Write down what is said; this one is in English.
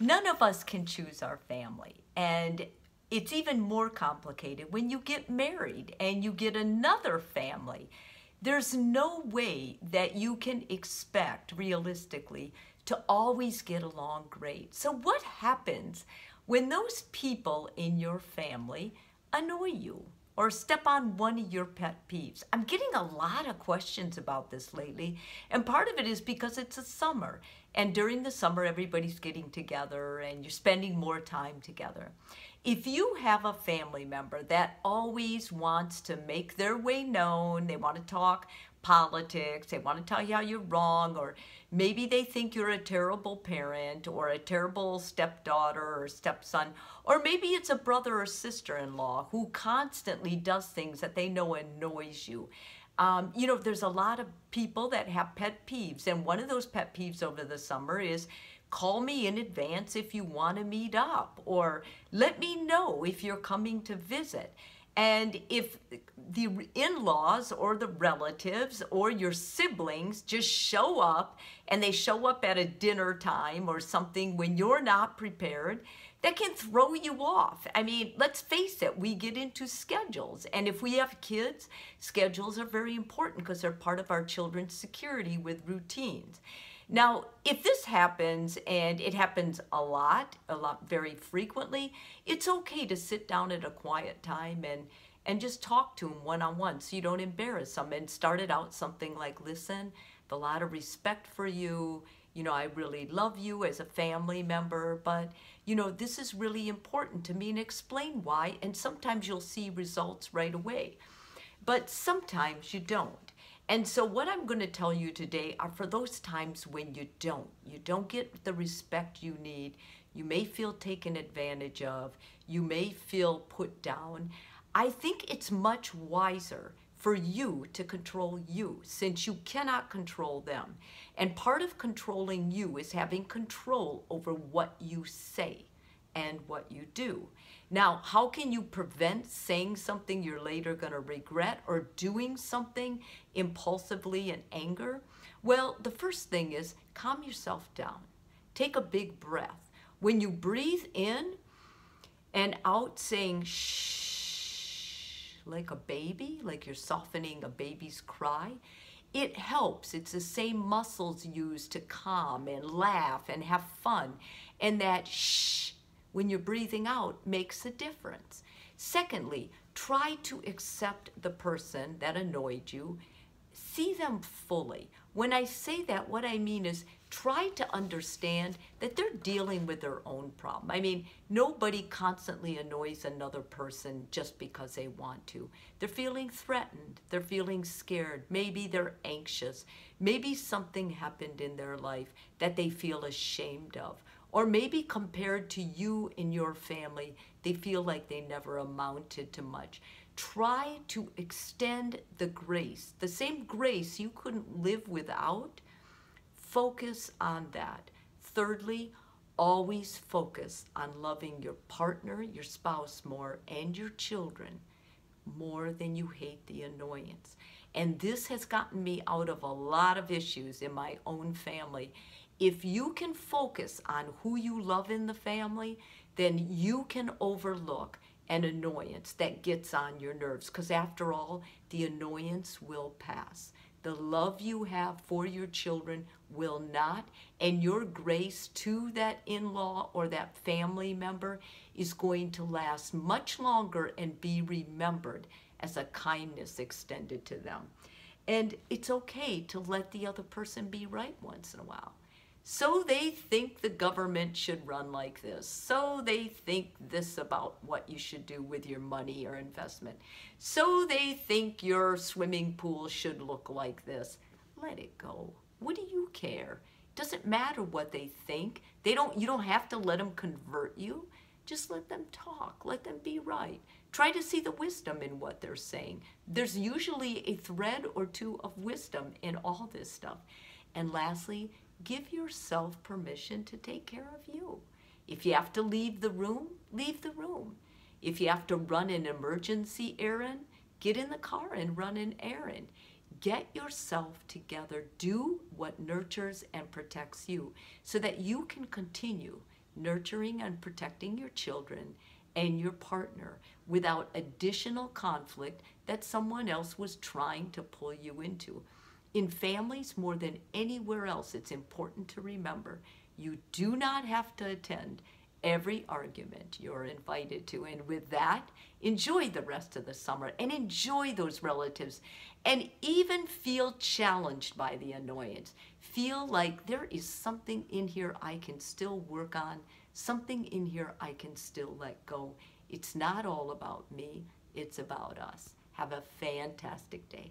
None of us can choose our family, and it's even more complicated when you get married and you get another family. There's no way that you can expect realistically to always get along great. So what happens when those people in your family annoy you or step on one of your pet peeves? I'm getting a lot of questions about this lately, and part of it is because it's a summer, and during the summer everybody's getting together and you're spending more time together. If you have a family member that always wants to make their way known, they want to talk politics, they want to tell you how you're wrong, or maybe they think you're a terrible parent or a terrible stepdaughter or stepson, or maybe it's a brother or sister-in-law who constantly does things that they know annoys you. There's a lot of people that have pet peeves, and one of those pet peeves over the summer is call me in advance if you want to meet up, or let me know if you're coming to visit. And if the in-laws or the relatives or your siblings just show up, and they show up at a dinner time or something when you're not prepared, that can throw you off. I mean, let's face it, we get into schedules. And if we have kids, schedules are very important because they're part of our children's security with routines. Now, if this happens, and it happens a lot, very frequently, it's okay to sit down at a quiet time and just talk to them one-on-one so you don't embarrass them, and start it out something like, listen, I have a lot of respect for you. I really love you as a family member, but, this is really important to me, and explain why. And sometimes you'll see results right away, but sometimes you don't. And so what I'm going to tell you today are for those times when you don't get the respect you need. You may feel taken advantage of. You may feel put down. I think it's much wiser for you to control you, since you cannot control them. And part of controlling you is having control over what you say and what you do. Now, how can you prevent saying something you're later going to regret, or doing something impulsively in anger? Well, the first thing is calm yourself down. Take a big breath. When you breathe in and out saying shh, like a baby, like you're softening a baby's cry, it helps. It's the same muscles used to calm and laugh and have fun. And that shh, when you're breathing out, makes a difference. Secondly, try to accept the person that annoyed you. See them fully. When I say that, what I mean is try to understand that they're dealing with their own problem. I mean, nobody constantly annoys another person just because they want to. They're feeling threatened. They're feeling scared. Maybe they're anxious. Maybe something happened in their life that they feel ashamed of. Or maybe compared to you and your family, they feel like they never amounted to much. Try to extend the grace, the same grace you couldn't live without. Focus on that. Thirdly, always focus on loving your partner, your spouse more, and your children more than you hate the annoyance. And this has gotten me out of a lot of issues in my own family. If you can focus on who you love in the family, then you can overlook an annoyance that gets on your nerves, because after all, the annoyance will pass. The love you have for your children will not, and your grace to that in-law or that family member is going to last much longer and be remembered as a kindness extended to them. And it's okay to let the other person be right once in a while. So they think the government should run like this. So they think this about what you should do with your money or investment. So they think your swimming pool should look like this. Let it go. What do you care? It doesn't matter what they think. You don't have to let them convert you. Just let them talk. Let them be right. Try to see the wisdom in what they're saying. There's usually a thread or two of wisdom in all this stuff. And lastly, give yourself permission to take care of you. If you have to leave the room, leave the room. If you have to run an emergency errand, get in the car and run an errand. Get yourself together. Do what nurtures and protects you so that you can continue nurturing and protecting your children and your partner without additional conflict that someone else was trying to pull you into. In families, more than anywhere else, it's important to remember you do not have to attend every argument you're invited to. And with that, enjoy the rest of the summer and enjoy those relatives and even feel challenged by the annoyance. Feel like there is something in here I can still work on, something in here I can still let go. It's not all about me, it's about us. Have a fantastic day.